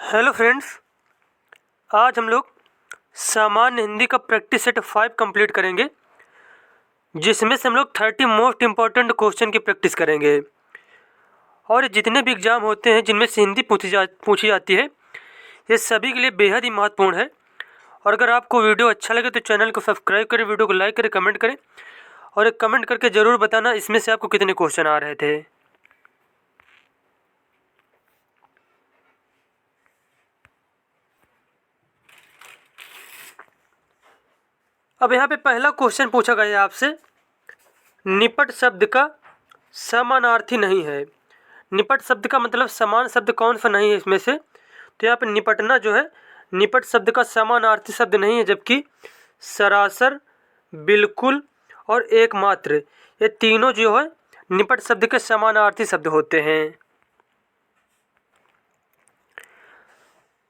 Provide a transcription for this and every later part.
Hello friends, आज हम लोग सामान्य हिंदी का प्रैक्टिस सेट 5 कंप्लीट करेंगे, जिसमें से हम लोग 30 मोस्ट इम्पॉर्टेंट क्वेश्चन की प्रैक्टिस करेंगे। और जितने भी एग्ज़ाम होते हैं जिनमें से हिंदी पूछी जाती है, ये सभी के लिए बेहद ही महत्वपूर्ण है। और अगर आपको वीडियो अच्छा लगे तो चैनल को सब्सक्राइब करें, वीडियो को लाइक करें, कमेंट करें और एक कमेंट करके ज़रूर बताना इसमें से आपको कितने क्वेश्चन आ रहे थे। अब यहाँ पे पहला क्वेश्चन पूछा गया है आपसे, निपट शब्द का समानार्थी नहीं है। निपट शब्द का मतलब समान शब्द कौन सा नहीं है इसमें से, तो यहाँ पे निपटना जो है निपट शब्द का समानार्थी शब्द नहीं है, जबकि सरासर, बिल्कुल और एकमात्र ये तीनों जो है निपट शब्द के समानार्थी शब्द होते हैं।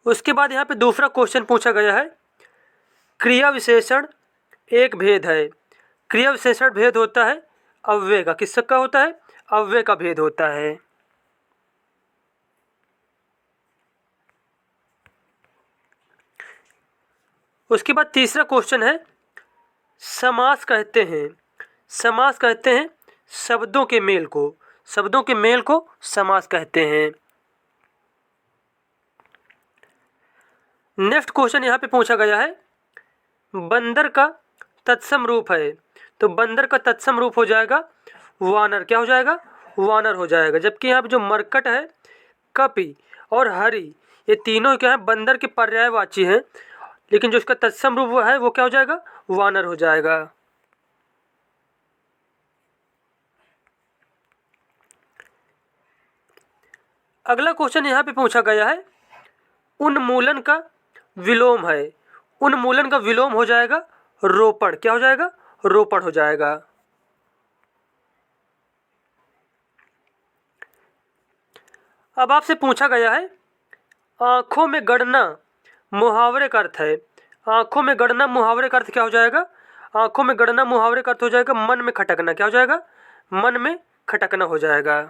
उसके बाद यहाँ पे दूसरा क्वेश्चन पूछा गया है, क्रिया विशेषण एक भेद है। क्रिया विशेषण भेद होता है अव्यय का। किसका होता है? अव्यय का भेद होता है। उसके बाद तीसरा क्वेश्चन है, समास कहते हैं। समास कहते हैं शब्दों के मेल को। शब्दों के मेल को समास कहते हैं। नेक्स्ट क्वेश्चन यहाँ पे पूछा गया है, बंदर का तत्सम रूप है। तो बंदर का तत्सम रूप हो जाएगा वानर। क्या हो जाएगा? वानर हो जाएगा। जबकि यहाँ पे जो मरकट है, कपि और हरि, ये तीनों क्या है? बंदर के पर्यायवाची हैं, लेकिन जो इसका तत्सम रूप है वो क्या हो जाएगा? वानर हो जाएगा। अगला क्वेश्चन यहाँ पे पूछा गया है, उन्मूलन का विलोम है। उन्मूलन का विलोम हो जाएगा रोपण। क्या हो जाएगा? रोपण हो जाएगा। अब आपसे पूछा गया है, आंखों में गड़ना मुहावरे का अर्थ है। आंखों में गड़ना मुहावरे का अर्थ क्या हो जाएगा? आंखों में गड़ना मुहावरे का अर्थ हो जाएगा मन में खटकना। क्या हो जाएगा? मन में खटकना हो जाएगा।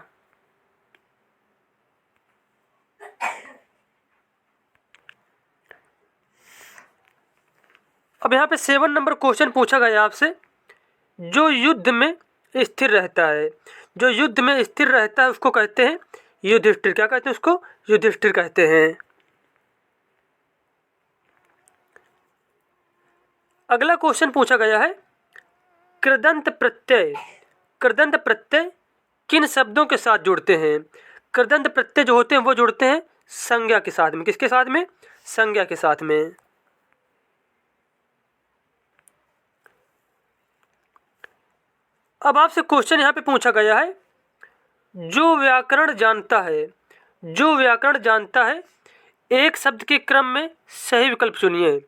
अब यहाँ पे 7 नंबर क्वेश्चन पूछा गया आपसे, जो युद्ध में स्थिर रहता है। जो युद्ध में स्थिर रहता है उसको कहते हैं युधिष्ठिर। क्या कहते हैं उसको? युधिष्ठिर कहते हैं। अगला क्वेश्चन पूछा गया है, कृदंत प्रत्यय। कृदंत प्रत्यय किन शब्दों के साथ जुड़ते हैं? कृदंत प्रत्यय जो होते हैं वो जुड़ते हैं संज्ञा के साथ में। किसके साथ में? संज्ञा के साथ में। अब आपसे क्वेश्चन यहाँ पे पूछा गया है, जो व्याकरण जानता है, जो व्याकरण जानता है एक शब्द के क्रम में सही विकल्प चुनिए।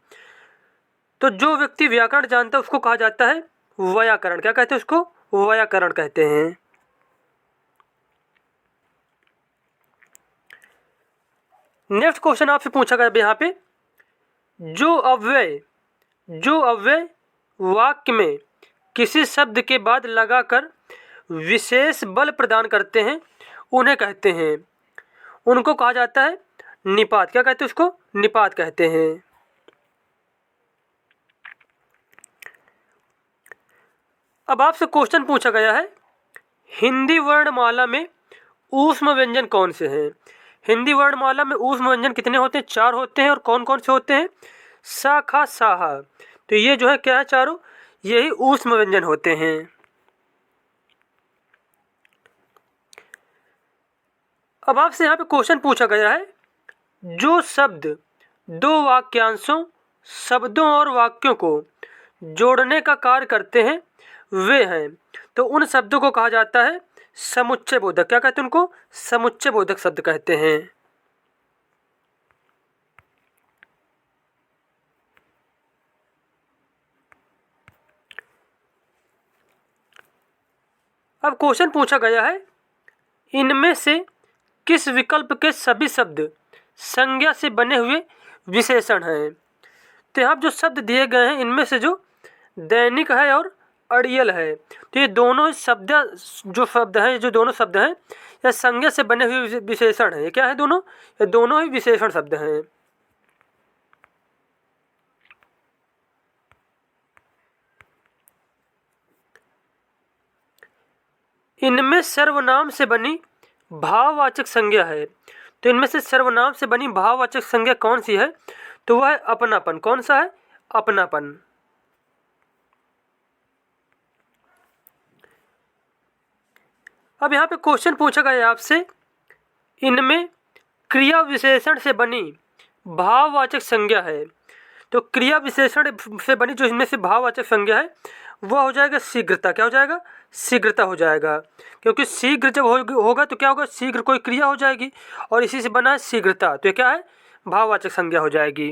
तो जो व्यक्ति व्याकरण जानता है उसको कहा जाता है वैयाकरण। क्या कहते हैं उसको? वैयाकरण कहते हैं। नेक्स्ट क्वेश्चन आपसे पूछा गया यहाँ पे, जो अव्यय वाक्य में किसी शब्द के बाद लगाकर विशेष बल प्रदान करते हैं उन्हें कहते हैं, उनको कहा जाता है निपात। क्या कहते हैं उसको? निपात कहते हैं। अब आपसे क्वेश्चन पूछा गया है, हिंदी वर्णमाला में ऊष्म व्यंजन कौन से हैं? हिंदी वर्णमाला में ऊष्म व्यंजन कितने होते हैं? 4 होते हैं। और कौन कौन से होते हैं? सा, खा, साहा। तो ये जो है क्या है? चारों यही ऊष्म व्यंजन होते हैं। अब आपसे यहाँ पे क्वेश्चन पूछा गया है, जो शब्द 2 वाक्यांशों, शब्दों और वाक्यों को जोड़ने का कार्य करते हैं वे हैं। तो उन शब्दों को कहा जाता है समुच्चय बोधक। क्या कहते हैं उनको? समुच्चय बोधक शब्द कहते हैं। अब क्वेश्चन पूछा गया है, इनमें से किस विकल्प के सभी शब्द संज्ञा से बने हुए विशेषण हैं? तो यहाँ जो शब्द दिए गए हैं इनमें से जो दैनिक है और अड़ियल है। तो ये दोनों शब्द जो दोनों शब्द हैं यह संज्ञा से बने हुए विशेषण हैं। ये क्या है दोनों? ये दोनों ही विशेषण शब्द हैं। इनमें सर्वनाम से बनी भाववाचक संज्ञा है। तो इनमें से सर्वनाम से बनी भाववाचक संज्ञा कौन सी है? तो वह है अपनापन। कौन सा है? अपनापन। अब यहाँ पे क्वेश्चन पूछा गया है आपसे, इनमें क्रिया विशेषण से बनी भाववाचक संज्ञा है। तो क्रिया विशेषण से बनी जो इनमें से भाववाचक संज्ञा है वह हो जाएगा शीघ्रता। क्या हो जाएगा? शीघ्रता हो जाएगा। क्योंकि शीघ्र जब होगा तो क्या होगा? शीघ्र कोई क्रिया हो जाएगी और इसी से बना है शीघ्रता। तो ये क्या है? भाववाचक संज्ञा हो जाएगी।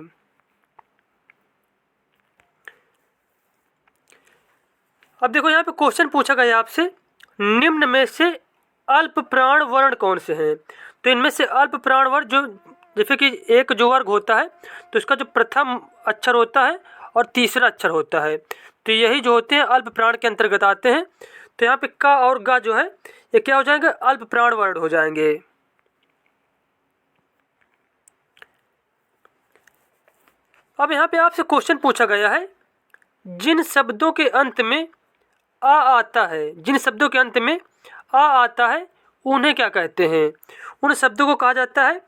अब देखो यहाँ पे क्वेश्चन पूछा गया आपसे, निम्न में से अल्प प्राण वर्ण कौन से हैं? तो इनमें से अल्प प्राण वर्ण जो, जैसे कि एक जो वर्ग होता है तो इसका जो प्रथम अक्षर होता है और तीसरा अक्षर होता है, तो यही जो होते हैं अल्प प्राण के अंतर्गत आते हैं। तो यहाँ पे का और गा जो है ये क्या हो जाएंगे? अल्प प्राण वर्ण हो जाएंगे। अब यहाँ पे आपसे क्वेश्चन पूछा गया है, जिन शब्दों के अंत में आ आता है, जिन शब्दों के अंत में आ आता है उन्हें क्या कहते हैं? उन शब्दों को कहा जाता है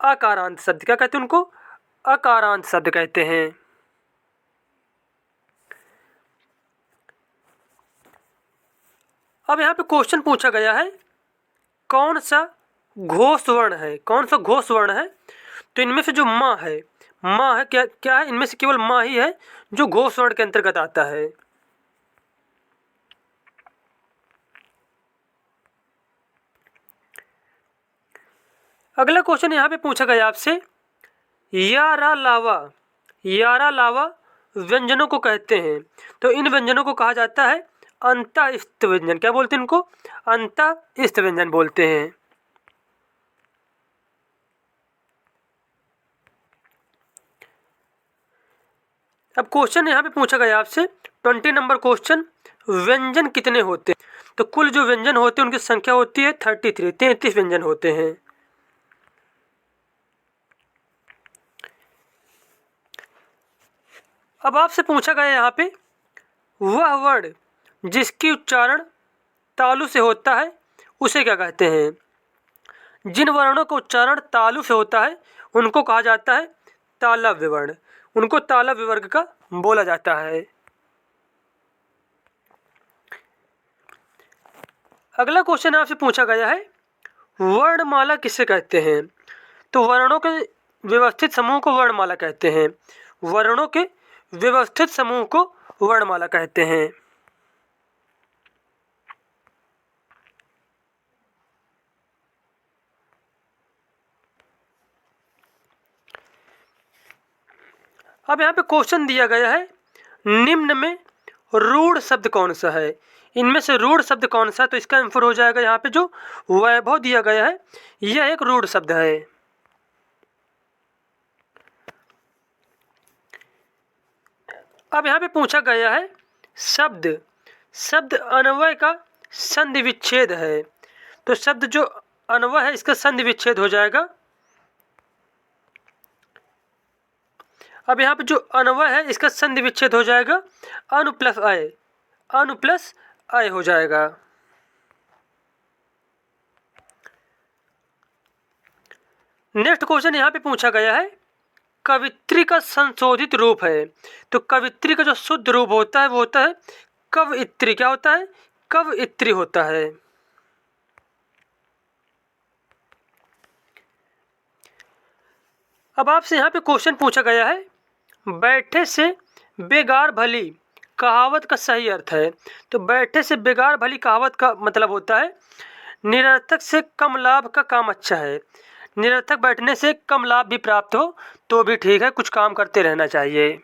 अकारांत शब्द। क्या कहते हैं उनको? अकारांत शब्द कहते हैं। अब यहाँ पे क्वेश्चन पूछा गया है, कौन सा घोष वर्ण है? कौन सा घोष वर्ण है? तो इनमें से जो माँ है, माँ है, क्या क्या है? इनमें से केवल माँ ही है जो घोष वर्ण के अंतर्गत आता है। अगला क्वेश्चन यहाँ पे पूछा गया आपसे, यारा लावा व्यंजनों को कहते हैं। तो इन व्यंजनों को कहा जाता है अंतःस्थ व्यंजन। क्या बोलते हैं इनको? अंतःस्थ व्यंजन बोलते हैं। अब क्वेश्चन यहाँ पे पूछा गया आपसे 20 नंबर क्वेश्चन, व्यंजन कितने होते हैं? तो कुल जो व्यंजन होते हैं उनकी संख्या होती है 33 व्यंजन होते हैं। अब आपसे पूछा गया यहाँ पे, वह वर्ण जिसकी उच्चारण तालु से होता है उसे क्या कहते हैं? जिन वर्णों का उच्चारण तालु से होता है उनको कहा जाता है तालव्य वर्ण। उनको तालव्य वर्ग का बोला जाता है। अगला क्वेश्चन आपसे पूछा गया है, वर्णमाला किसे कहते हैं? तो वर्णों के व्यवस्थित समूह को वर्णमाला कहते हैं। वर्णों के व्यवस्थित समूह को वर्णमाला कहते हैं। अब यहाँ पे क्वेश्चन दिया गया है, निम्न में रूढ़ शब्द कौन सा है? इनमें से रूढ़ शब्द कौन सा है? तो इसका आंसर हो जाएगा यहाँ पे जो वैभव दिया गया है यह एक रूढ़ शब्द है। अब यहाँ पे पूछा गया है, शब्द अन्वय का संधि विच्छेद है। तो शब्द जो अन्वय है इसका संधि विच्छेद हो जाएगा। अब यहाँ पे जो अन्वय है इसका संधि विच्छेद हो जाएगा अनु प्लस अय हो जाएगा। नेक्स्ट क्वेश्चन यहाँ पे पूछा गया है, कवित्री का संशोधित रूप है। तो कवित्री का जो शुद्ध रूप होता है वो होता है कवइत्री। क्या होता है? कवइत्री होता है। अब आपसे यहाँ पे क्वेश्चन पूछा गया है, बैठे से बेगार भली कहावत का सही अर्थ है। तो बैठे से बेगार भली कहावत का मतलब होता है निरर्थक से कम लाभ का काम अच्छा है। निरर्थक बैठने से कम लाभ भी प्राप्त हो तो भी ठीक है, कुछ काम करते रहना चाहिए।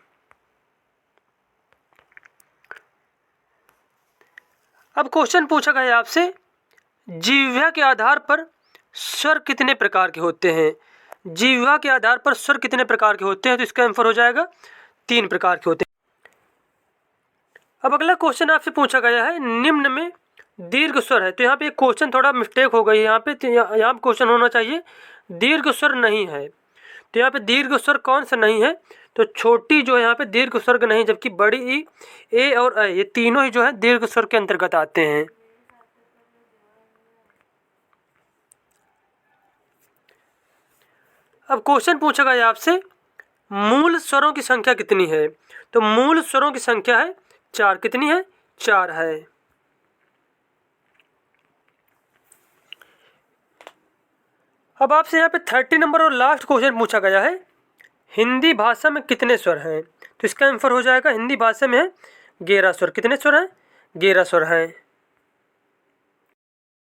अब क्वेश्चन पूछा गया आपसे, जिह्वा के आधार पर स्वर कितने प्रकार के होते हैं? जिह्वा के आधार पर स्वर कितने प्रकार के होते हैं? तो इसका आंसर हो जाएगा 3 प्रकार के होते हैं। अब अगला क्वेश्चन आपसे पूछा गया है, निम्न में दीर्घ स्वर है। तो यहाँ पे एक क्वेश्चन थोड़ा मिस्टेक हो गई है, यहाँ पे क्वेश्चन होना चाहिए दीर्घ स्वर नहीं है। तो यहाँ पे दीर्घ स्वर कौन सा नहीं है? तो छोटी जो है यहाँ पे दीर्घ स्वर नहीं, जबकि बड़ी ई, ए और अ, ये तीनों ही जो है दीर्घ स्वर के अंतर्गत आते हैं। अब क्वेश्चन पूछा गया आपसे, मूल स्वरों की संख्या कितनी है? तो मूल स्वरों की संख्या है 4। कितनी है? 4 है। अब आपसे यहाँ पे 30 नंबर और लास्ट क्वेश्चन पूछा गया है, हिंदी भाषा में कितने स्वर हैं? तो इसका आंसर हो जाएगा, हिंदी भाषा में है 11 स्वर। कितने स्वर हैं? 11 स्वर हैं।